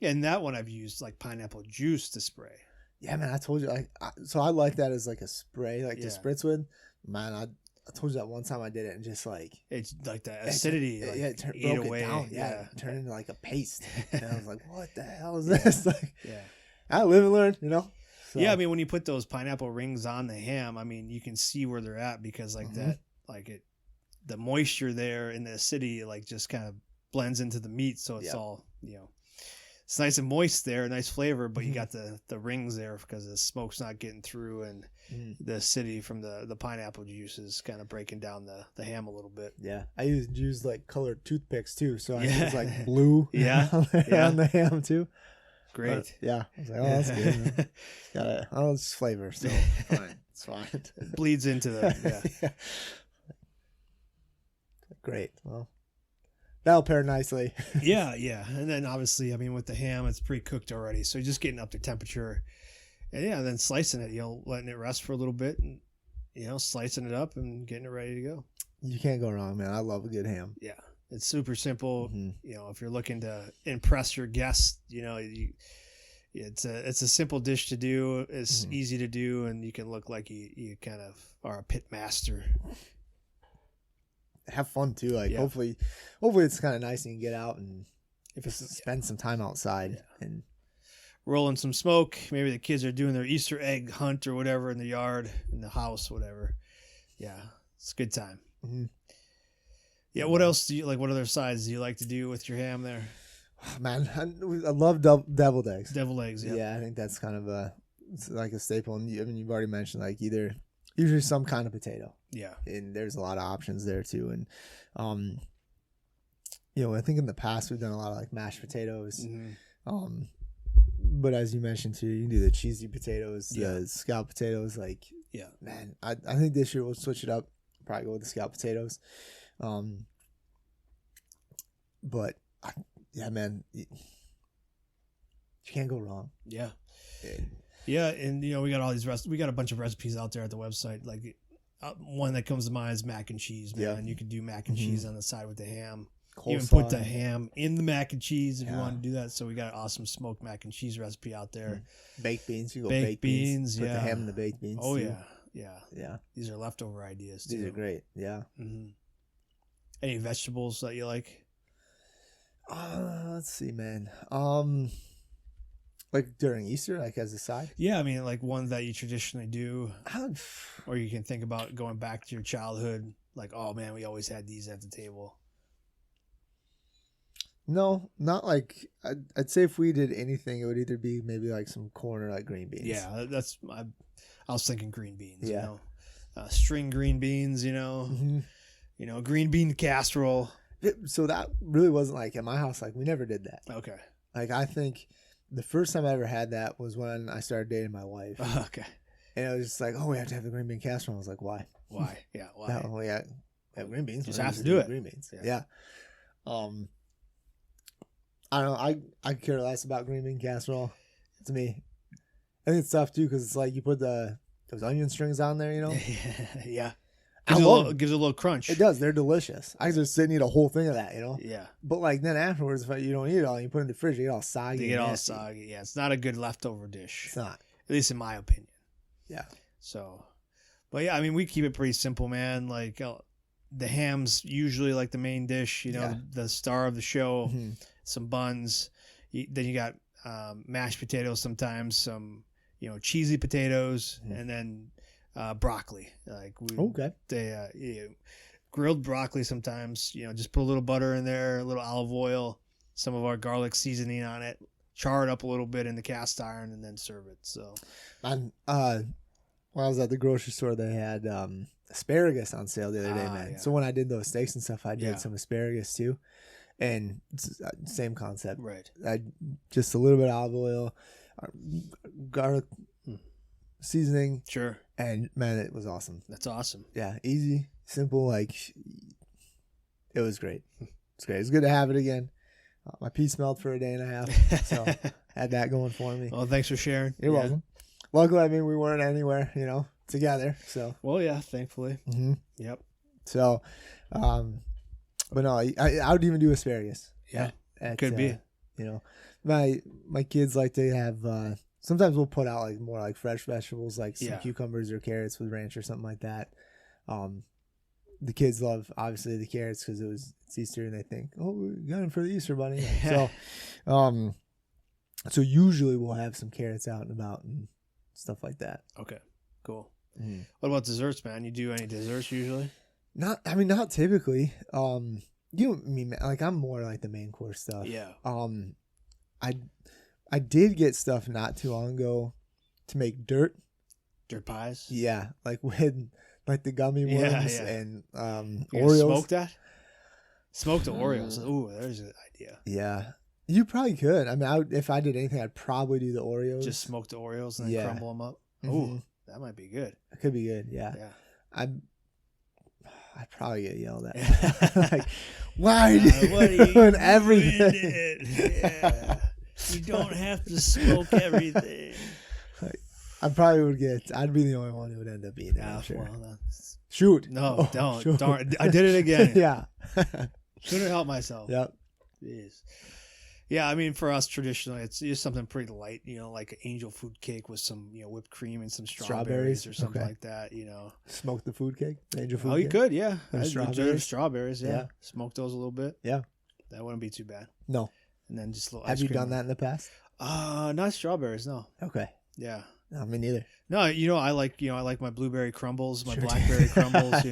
S1: And that one I've used like pineapple juice to spray.
S2: Yeah, man. I told you, so I like that as like a spray, like to spritz with. Man, I told you that one time I did it and just like
S1: it's like the acidity,
S2: it
S1: broke away.
S2: It down. Yeah, it turned into like a paste. And I was like, what the hell is this? Like, I live and learn, So.
S1: Yeah, I mean, when you put those pineapple rings on the ham, I mean, you can see where they're at because like that, like the moisture there in the acidity, like just kind of blends into the meat, so it's all it's nice and moist there, nice flavor, but you got the rings there because the smoke's not getting through, and the acidity from the pineapple juice is kind of breaking down the ham a little bit.
S2: Yeah, I used like colored toothpicks too, so I use like blue on the ham too.
S1: Great.
S2: Yeah, I was like, oh, that's good. It's flavor, so fine, it's fine.
S1: It bleeds into the
S2: Great. Well, that'll pair nicely.
S1: yeah, and then obviously, I mean, with the ham, it's pre-cooked already, so you're just getting up to temperature, and then slicing it, letting it rest for a little bit, and slicing it up and getting it ready to go. You
S2: can't go wrong, man. I love a good ham.
S1: Yeah. It's super simple. If you're looking to impress your guests, it's a simple dish to do. It's easy to do, and you can look like you kind of are a pit master.
S2: Have fun too. Like hopefully it's kind of nice and you get out and spend some time outside and
S1: rolling some smoke. Maybe the kids are doing their Easter egg hunt or whatever in the yard, in the house, whatever. Yeah, it's a good time. Yeah, what else do you like? What other sides do you like to do with your ham there?
S2: Man, I love deviled eggs.
S1: Deviled eggs, yeah.
S2: Yeah, I think that's kind of it's like a staple. And I mean, you've already mentioned like usually some kind of potato.
S1: Yeah.
S2: And there's a lot of options there too. And, I think in the past we've done a lot of like mashed potatoes. But as you mentioned too, you can do the cheesy potatoes, the scalloped potatoes. Like, man, I think this year we'll switch it up. Probably go with the scalloped potatoes. But man, you can't go wrong.
S1: Yeah. Yeah, and we got all these we got a bunch of recipes out there at the website. Like one that comes to mind is mac and cheese, man.
S2: Yeah.
S1: You could do mac and cheese on the side with the ham.
S2: Coleslaw.
S1: Even put the ham in the mac and cheese if you want to do that. So we got an awesome smoked mac and cheese recipe out there.
S2: Baked beans. You go
S1: baked beans.
S2: Put the ham in the baked beans.
S1: Oh
S2: too.
S1: yeah. These are leftover ideas too.
S2: These are great. Yeah.
S1: Mm-hmm. Any vegetables that you like?
S2: Let's see, man. Like during Easter, like as a side?
S1: Yeah, I mean, like ones that you traditionally do, or you can think about going back to your childhood. Like, oh man, we always had these at the table.
S2: No, not like I'd say if we did anything, it would either be maybe like some corn or like green beans.
S1: Yeah, I was thinking green beans.
S2: Yeah.
S1: String green beans. Green bean casserole.
S2: So that really wasn't like at my house. Like we never did that.
S1: Okay.
S2: Like I think the first time I ever had that was when I started dating my wife.
S1: Okay.
S2: And it was just like, oh, we have to have the green bean casserole. I was like, why?
S1: Why? Yeah. Why?
S2: No, we have green beans.
S1: Just have to do it.
S2: Green beans. Yeah. I don't know. I care less about green bean casserole. To me, I think it's tough too because it's like you put those onion strings on there.
S1: Yeah.
S2: Gives
S1: it a little crunch.
S2: It does. They're delicious. I just sit and eat a whole thing of that.
S1: Yeah.
S2: But like then afterwards, if you don't eat it all, you put it in the fridge, you get all soggy.
S1: They get all soggy. Yeah, it's not a good leftover dish.
S2: It's not.
S1: At least in my opinion.
S2: Yeah.
S1: So, but yeah, I mean, we keep it pretty simple, man. Like the ham's usually like the main dish. The star of the show.
S2: Mm-hmm.
S1: Some buns. Then you got mashed potatoes sometimes. Some cheesy potatoes, and then broccoli. Like grilled broccoli sometimes. Just put a little butter in there, a little olive oil, some of our garlic seasoning on it. Char it up a little bit in the cast iron, and then serve it. So,
S2: when I was at the grocery store, they had asparagus on sale the other day, man.
S1: Yeah.
S2: So when I did those steaks and stuff, I did some asparagus too, and same concept.
S1: Right.
S2: Just a little bit of olive oil, garlic seasoning.
S1: Sure.
S2: And man, it was awesome.
S1: That's awesome.
S2: Yeah, easy, simple. Like it was great. It's great. It's good to have it again. My pee smelled for a day and a half, so had that going for me.
S1: Well, thanks for sharing.
S2: You're welcome. Luckily, I mean, we weren't anywhere, together. So.
S1: Well, yeah, thankfully.
S2: Mm-hmm.
S1: Yep.
S2: So, but no, I would even do asparagus.
S1: Yeah, could be.
S2: My kids like to have. Sometimes we'll put out like more like fresh vegetables, like some cucumbers or carrots with ranch or something like that. The kids love obviously the carrots because it's Easter and they think, oh, we got them for the Easter bunny. So, so usually we'll have some carrots out and about and stuff like that.
S1: Okay, cool.
S2: Mm-hmm.
S1: What about desserts, man? You do any desserts usually?
S2: Not typically. Like I'm more like the main course stuff.
S1: Yeah.
S2: I did get stuff not too long ago to make dirt
S1: pies.
S2: Yeah, like with like the gummy worms and
S1: you
S2: Oreos.
S1: Smoke that? Smoke the Oreos. Ooh, there's an idea.
S2: Yeah, you probably could. I mean, if I did anything, I'd probably do the Oreos.
S1: Just smoke the Oreos and then crumble them up.
S2: Mm-hmm.
S1: Ooh, that might be good.
S2: It could be good. Yeah. I'd probably get yelled at. Like, why are you doing everything?
S1: Yeah. You don't have to smoke everything.
S2: I'd be the only one who would end up eating that. I'm sure.
S1: Well,
S2: shoot.
S1: No, don't. Shoot. Darn. I did it again.
S2: Yeah.
S1: Couldn't help myself.
S2: Yep.
S1: Jeez. Yeah, I mean, for us, traditionally, it's just something pretty light, like an angel food cake with some, whipped cream and some strawberries or something like that,
S2: Smoke the food cake? Angel food
S1: cake?
S2: cake?
S1: You could, yeah.
S2: Strawberries,
S1: yeah. Smoke those a little bit.
S2: Yeah.
S1: That wouldn't be too bad.
S2: No.
S1: And then just a little
S2: Have you done that in the past?
S1: Not strawberries, no.
S2: Okay.
S1: Yeah.
S2: No, me neither.
S1: No, I like my blueberry crumbles, my blackberry crumbles,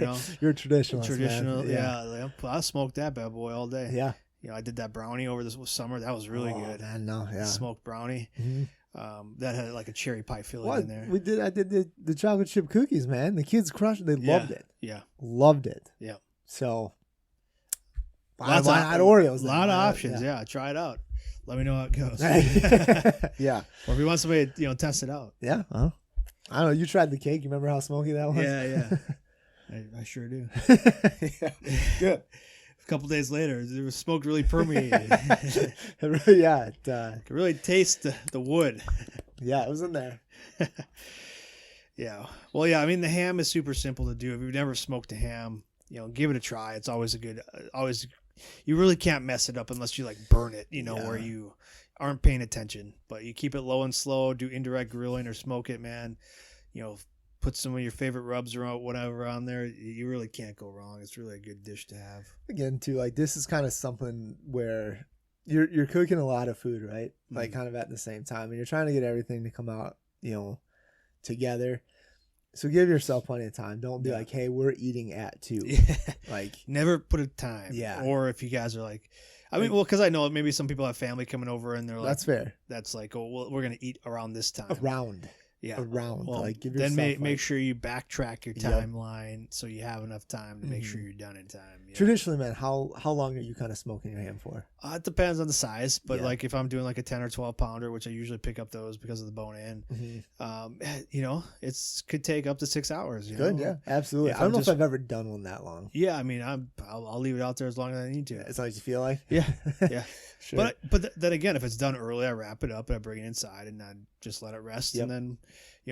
S2: You're a traditionalist,
S1: Traditional,
S2: man.
S1: yeah. I smoked that bad boy all day.
S2: Yeah.
S1: I did that brownie over this summer. That was really good.
S2: Man, no, yeah.
S1: Smoked brownie.
S2: Mm-hmm.
S1: That had like a cherry pie filling in there.
S2: I did the chocolate chip cookies, man. The kids crushed it. They loved it.
S1: Yeah.
S2: Loved it.
S1: Yeah.
S2: So
S1: why not
S2: Oreos?
S1: A lot of options. Yeah. Try it out. Let me know how it goes.
S2: Yeah.
S1: Or if you want somebody to, test it out.
S2: Yeah. I don't know. You tried the cake. You remember how smoky that was?
S1: Yeah. I sure do.
S2: Yeah. Good.
S1: A couple days later, there was smoke really permeated.
S2: Yeah.
S1: Could really taste the wood.
S2: Yeah, it was in there.
S1: Yeah. Well, yeah. I mean, the ham is super simple to do. If you've never smoked a ham, give it a try. It's always a good. Always, you really can't mess it up unless you like burn it. Where you aren't paying attention. But you keep it low and slow. Do indirect grilling or smoke it, man. Put some of your favorite rubs or whatever on there. You really can't go wrong. It's really a good dish to have.
S2: Again, too, like this is kind of something where you're cooking a lot of food, right? Like kind of at the same time, and you're trying to get everything to come out, together. So give yourself plenty of time. Don't be like, hey, we're eating at 2.
S1: Yeah.
S2: Like
S1: never put a time.
S2: Yeah.
S1: Or if you guys are like, because I know maybe some people have family coming over and they're like,
S2: that's fair.
S1: That's like, oh, well, we're gonna eat around this time.
S2: Around.
S1: Yeah.
S2: Around.
S1: Well,
S2: like give yourself.
S1: Then make sure you backtrack your timeline so you have enough time to make sure you're done in time.
S2: Traditionally, man, how long are you kind of smoking your ham for?
S1: It depends on the size, but like if I'm doing like a 10 or 12 pounder, which I usually pick up those because of the bone in, it's could take up to 6 hours.
S2: Good, yeah, absolutely. I don't know if I've ever done one that long.
S1: Yeah, I mean, I'll leave it out there as long as I need to.
S2: As long as you feel like.
S1: Yeah, yeah.
S2: Sure.
S1: But then again, if it's done early, I wrap it up and I bring it inside and I just let it rest and then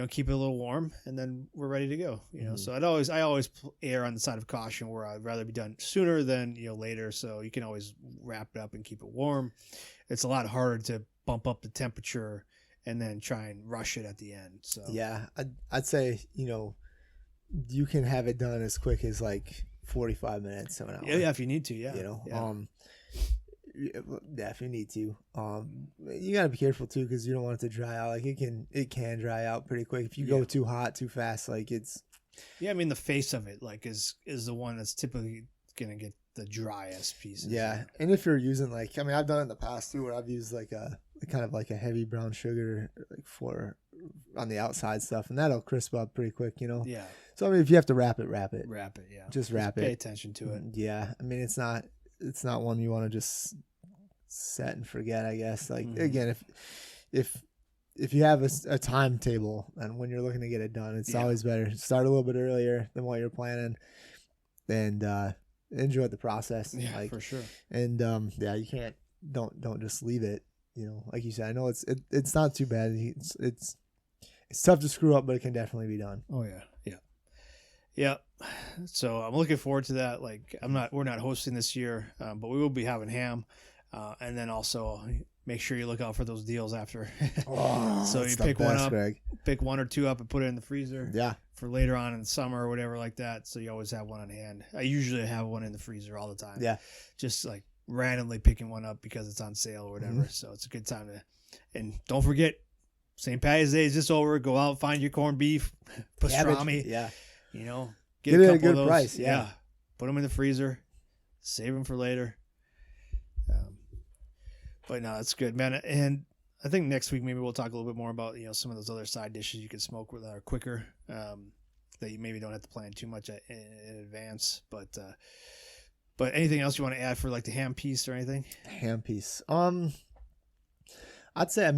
S1: keep it a little warm and then we're ready to go. So I always err on the side of caution where I'd rather be done sooner than later. So you can always wrap it up and keep it warm. It's a lot harder to bump up the temperature and then try and rush it at the end. So
S2: yeah, I'd say you can have it done as quick as like 45 minutes to an hour.
S1: Yeah, if you need to. Yeah,
S2: yeah, if you need to. You gotta be careful too because you don't want it to dry out. Like it can dry out pretty quick if you go too hot, too fast. Like it's.
S1: Yeah, I mean the face of it like is the one that's typically gonna get the driest pieces.
S2: Yeah, and if you're using like I've done it in the past too where I've used like a kind of like a heavy brown sugar like for on the outside stuff and that'll crisp up pretty quick.
S1: Yeah.
S2: So I mean if you have to wrap it.
S1: Wrap it. Yeah.
S2: Just wrap it.
S1: Pay attention to it.
S2: Yeah, I mean it's not one you want to just set and forget, I guess. Like again, if you have a timetable and when you're looking to get it done, it's always better start a little bit earlier than what you're planning and enjoy the process.
S1: Yeah, for sure.
S2: And you can't don't just leave it. Like you said, I know it's not too bad. It's tough to screw up, but it can definitely be done.
S1: Oh yeah. So I'm looking forward to that. Like we're not hosting this year, but we will be having ham, and then also make sure you look out for those deals after. So you pick one up, pick 1 or 2 up, and put it in the freezer.
S2: Yeah.
S1: For later on in the summer or whatever like that. So you always have one on hand. I usually have one in the freezer all the time.
S2: Yeah.
S1: Just like randomly picking one up because it's on sale or whatever. So it's a good time to. And don't forget, St. Patty's Day is just over. Go out, find your corned beef, pastrami.
S2: Yeah.
S1: Get
S2: it
S1: a
S2: at a
S1: couple
S2: good
S1: of those.
S2: price. Yeah.
S1: Put them in the freezer. Save them for later. But no, that's good, man. And I think next week maybe we'll talk a little bit more about some of those other side dishes you can smoke with that are quicker, that you maybe don't have to plan too much in advance. But anything else you want to add for like the ham piece or anything?
S2: Ham piece. I'd say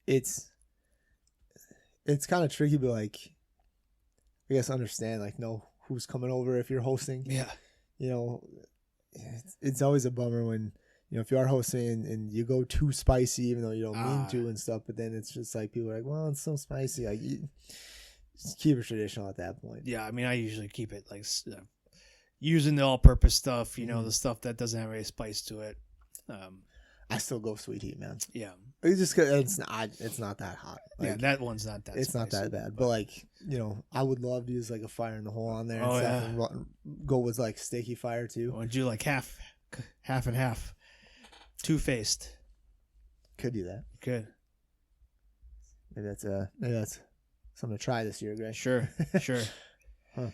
S2: it's kind of tricky, but like I guess understand like know who's coming over if you're hosting.
S1: Yeah.
S2: It's always a bummer when. If you are hosting and you go too spicy, even though you don't mean to and stuff, but then it's just like people are like, well, it's so spicy. Like, just keep it traditional at that point.
S1: Yeah, I usually keep it like using the all-purpose stuff, the stuff that doesn't have any spice to it.
S2: I still go sweet heat, man.
S1: Yeah,
S2: it's just it's not that hot. Like,
S1: yeah, that one's not that.
S2: It's
S1: spicy,
S2: not that bad, but like I would love to use like a fire in the hole on there.
S1: Oh yeah.
S2: And go with like sticky fire too.
S1: Or do like half and half. Two-faced.
S2: Could do that.
S1: Could.
S2: Maybe that's something to try this year, Greg.
S1: Sure.
S2: Huh.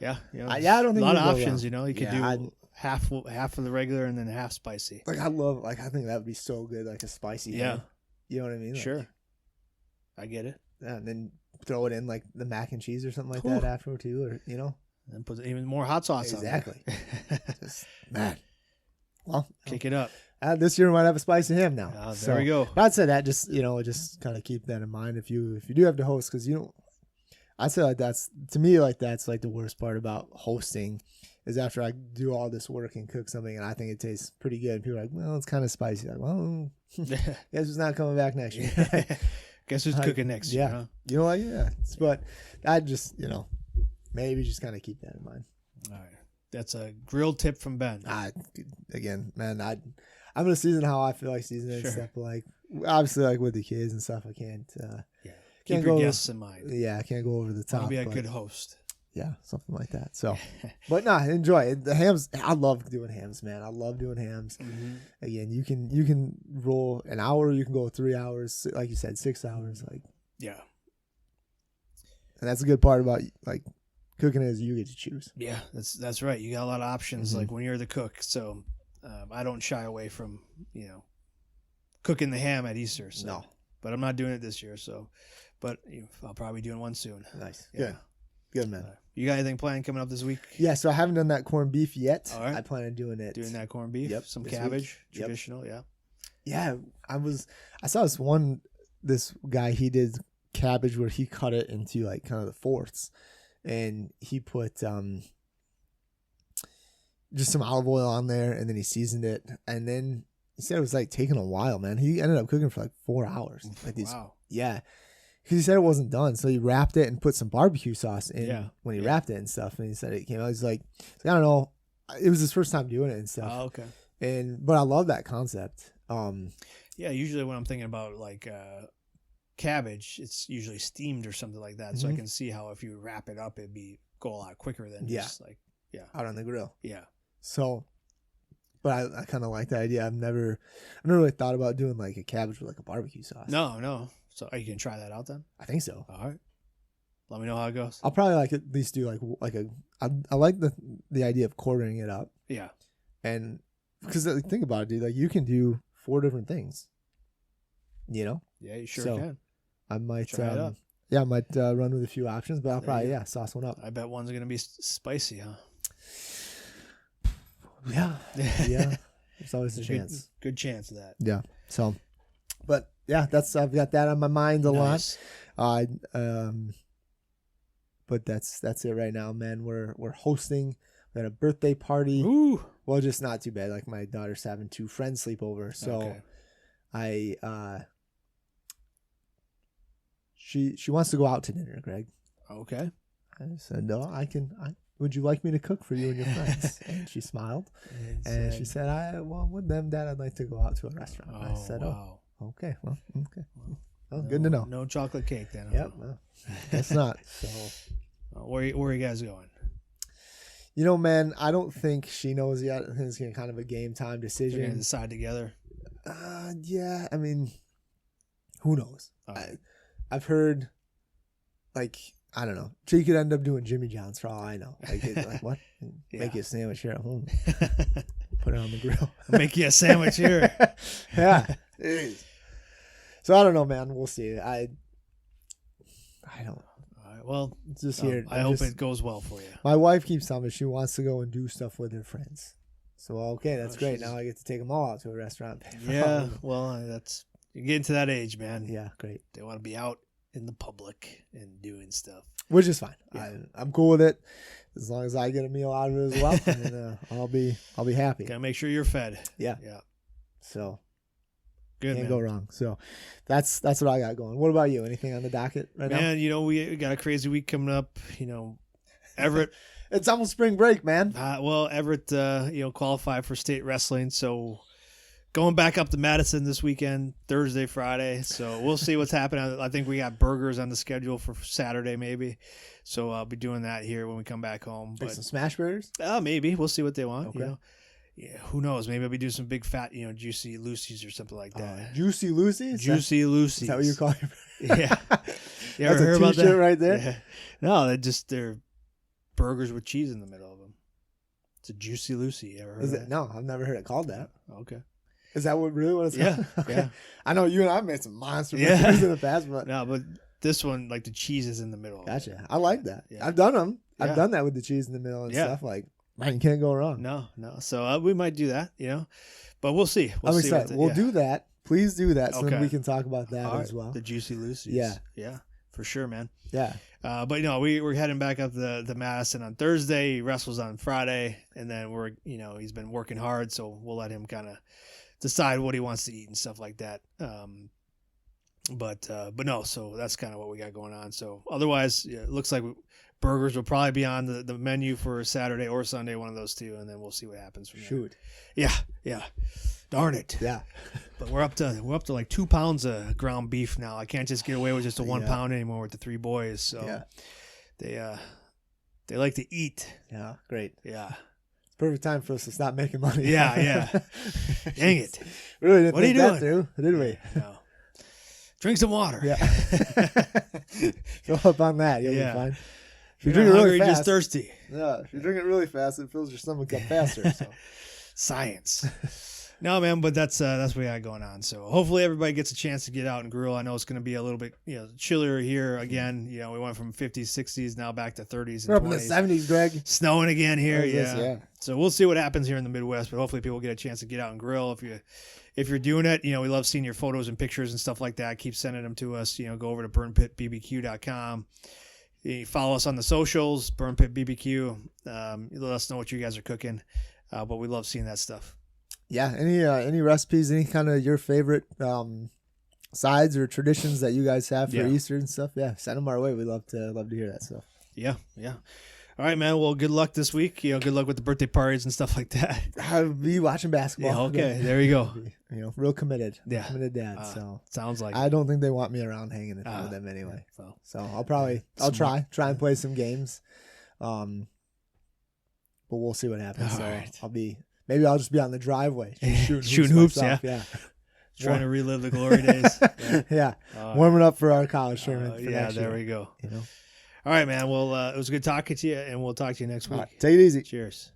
S1: Yeah.
S2: I don't think
S1: a lot of options. You could do half of the regular and then half spicy.
S2: Like I think that would be so good, like a spicy.
S1: Yeah.
S2: Ham. You know what I mean? Like,
S1: sure. I get it.
S2: Yeah, and then throw it in like the mac and cheese or something like that after too, or
S1: And put even more hot sauce
S2: exactly.
S1: on it.
S2: Just man. Well,
S1: kick it up.
S2: This year we might have a spicy ham now.
S1: There we go.
S2: I'd say that just kind of keep that in mind if you do have to host because I'd say like that's like the worst part about hosting is after I do all this work and cook something and I think it tastes pretty good and people are like, well, it's kind of spicy. Like, well, guess who's not coming back next year?
S1: Guess who's cooking next year, huh?
S2: You know what? Yeah. But I just, maybe just kind of keep that in mind.
S1: All right. That's a grilled tip from Ben.
S2: Again, man, I'm going to season how I feel like seasoning and stuff. But like, obviously, like with the kids and stuff, I can't.
S1: Keep your guests in mind.
S2: Yeah, I can't go over the top.
S1: Be a good host.
S2: Yeah, something like that. So, but enjoy it. The hams. I love doing hams, man. I love doing hams.
S1: Mm-hmm.
S2: Again, you can roll an hour. You can go 3 hours. Like you said, 6 hours. Like,
S1: yeah.
S2: And that's a good part about like cooking is you get to choose.
S1: Yeah, that's right. You got a lot of options.
S2: Mm-hmm.
S1: Like when you're the cook. So, I don't shy away from cooking the ham at Easter. So.
S2: No,
S1: but I'm not doing it this year. So, but I'll probably be doing one soon.
S2: Nice.
S1: Yeah.
S2: Good man.
S1: You got anything planned coming up this week?
S2: Yeah, so I haven't done that corned beef yet.
S1: All right.
S2: I plan on doing it.
S1: Doing that corned beef.
S2: Yep.
S1: Some cabbage.
S2: Week.
S1: Traditional.
S2: Yep.
S1: Yeah.
S2: Yeah, I saw this guy, he did cabbage where he cut it into like kind of the fourths, and he put just some olive oil on there, and then he seasoned it, and then he said it was like taking a while, man. He ended up cooking for like 4 hours. Like these,
S1: wow.
S2: Yeah. Because he said it wasn't done, so he wrapped it and put some barbecue sauce in when he wrapped it and stuff. And he said it came out. He's like, I don't know. It was his first time doing it and stuff.
S1: Oh, okay.
S2: But I love that concept.
S1: Yeah, usually when I'm thinking about like cabbage, it's usually steamed or something like that. So I can see how if you wrap it up, it'd go a lot quicker than just like
S2: out on the grill.
S1: Yeah.
S2: So, but I kind of like the idea. I've never really thought about doing like a cabbage with like a barbecue sauce.
S1: No. So you can try that out then?
S2: I think so.
S1: All right. Let me know how it goes.
S2: I'll probably like at least do I like the idea of quartering it up.
S1: Yeah.
S2: And because think about it, dude, like you can do 4 different things.
S1: Yeah, you sure can.
S2: I might
S1: try it up.
S2: Yeah, I might run with a few options, but I'll probably sauce one up.
S1: I bet one's gonna be spicy, huh?
S2: Yeah. There's always a chance.
S1: Good chance of that.
S2: Yeah. So, but yeah, I've got that on my mind a lot. But that's it right now, man. We're hosting. We had a birthday party.
S1: Ooh.
S2: Well, just not too bad. Like my daughter's having 2 friends sleep over, so she wants to go out to dinner, Greg.
S1: Okay.
S2: I said, no, would you like me to cook for you and your friends? And she smiled. And she said, with them, Dad, I'd like to go out to a restaurant. I said,
S1: wow.
S2: Okay. Well, okay. Well, good to know.
S1: No chocolate cake then.
S2: Yep. Well, that's not. So,
S1: where are you guys going?
S2: Man, I don't think she knows yet. I think it's kind of a game time decision.
S1: You're going to decide together?
S2: Yeah. I mean, who knows? I've heard, like, I don't know. She could end up doing Jimmy John's for all I know. Like what? Make you a sandwich here at home. Put it on the grill.
S1: Make you a sandwich here.
S2: Yeah. So I don't know, man. We'll see. I don't.
S1: All right. Well,
S2: just here.
S1: I hope it goes well for you.
S2: My wife keeps telling me she wants to go and do stuff with her friends. So okay, that's great. Now I get to take them all out to a restaurant.
S1: Yeah. Well, you're getting to that age, man.
S2: Yeah. Great.
S1: They want to be out in the public and doing stuff,
S2: which is fine.
S1: Yeah.
S2: I'm cool with it as long as I get a meal out of it as well. And I'll be happy.
S1: Gotta make sure you're fed.
S2: Yeah.
S1: So
S2: good. Can't go wrong. So that's what I got going. What about you? Anything on the docket right now?
S1: Man, we got a crazy week coming up. Everett.
S2: It's almost spring break, man.
S1: Everett, qualified for state wrestling, so. Going back up to Madison this weekend, Thursday, Friday. So we'll see what's happening. I think we got burgers on the schedule for Saturday, maybe. So I'll be doing that here when we come back home.
S2: Like some smash burgers?
S1: Maybe. We'll see what they want.
S2: Okay.
S1: Yeah, who knows? Maybe I'll be doing some big fat, juicy Lucy's or something like that.
S2: Juicy Lucy's?
S1: Juicy Lucy's.
S2: Is that what you're calling it?
S1: Yeah. You ever
S2: That's
S1: heard
S2: a
S1: about
S2: t-shirt
S1: that?
S2: right there?
S1: Yeah. No, they're burgers with cheese in the middle of them. It's a Juicy Lucy. You ever heard of that?
S2: No, I've never heard it called that.
S1: Okay.
S2: Is that what it's
S1: called?
S2: Okay.
S1: Yeah.
S2: I know you and I made some monster burgers in the past, but
S1: no, but this one, like the cheese is in the middle.
S2: Gotcha. I like that.
S1: Yeah.
S2: I've done them.
S1: Yeah.
S2: I've done that with the cheese in the middle and stuff. Like, man, you can't go wrong.
S1: No. So we might do that, but we'll see.
S2: I'm excited. We'll do that. Please do that so then we can talk about that as well.
S1: The Juicy Lucy's. Yeah, for sure, man.
S2: Yeah.
S1: But we're heading back up the Madison on Thursday. He wrestles on Friday, and then he's been working hard, so we'll let him kind of decide what he wants to eat and stuff like that. But no, so that's kind of what we got going on. So otherwise, yeah, it looks like burgers will probably be on the menu for Saturday or Sunday, one of those two, and then we'll see what happens from there.
S2: Shoot.
S1: Yeah. Darn it.
S2: Yeah.
S1: But we're up to like 2 pounds of ground beef now. I can't just get away with just a 1 pound anymore with the 3 boys. So they like to eat.
S2: Yeah. Great.
S1: Yeah.
S2: Perfect time for us to stop making money.
S1: Yeah. Dang it.
S2: Really didn't
S1: What are
S2: think
S1: you
S2: that
S1: doing?
S2: through, did we?
S1: No. Drink some water.
S2: Yeah. Fill up on that. You'll be fine. If you
S1: You're
S2: drink it
S1: not
S2: really
S1: hungry,
S2: fast,
S1: just thirsty.
S2: yeah, if you drink it really fast, it fills your stomach up faster. So.
S1: Science. No, man, but that's what we got going on. So hopefully everybody gets a chance to get out and grill. I know it's going to be a little bit chillier here again. We went from 50s, 60s now back to 30s
S2: We're up
S1: and
S2: in the
S1: 20s.
S2: 70s, Greg.
S1: Snowing again here,
S2: Yeah.
S1: So we'll see what happens here in the Midwest, but hopefully people get a chance to get out and grill. If you're doing it, we love seeing your photos and pictures and stuff like that. Keep sending them to us. Go over to burnpitbbq.com. You follow us on the socials, Burn Pit BBQ. Let us know what you guys are cooking, but we love seeing that stuff.
S2: Yeah. Any recipes? Any kind of your favorite sides or traditions that you guys have for Easter and stuff? Yeah, send them our way. We love to hear that stuff.
S1: Yeah. All right, man. Well, good luck this week. Good luck with the birthday parties and stuff like that.
S2: I'll be watching basketball.
S1: Yeah, okay. There you go.
S2: Real committed.
S1: Yeah.
S2: Committed dad. So
S1: sounds like
S2: I don't think they want me around hanging with them anyway. So I'll try and play some games. But we'll see what happens.
S1: All right.
S2: Maybe I'll just be on the driveway
S1: shooting hoops
S2: myself.
S1: Trying to relive the glory days.
S2: Yeah. Warming up for our college tournament.
S1: There we go.
S2: You know.
S1: All right, man. Well, it was good talking to you, and we'll talk to you next week.
S2: Right, take it easy.
S1: Cheers.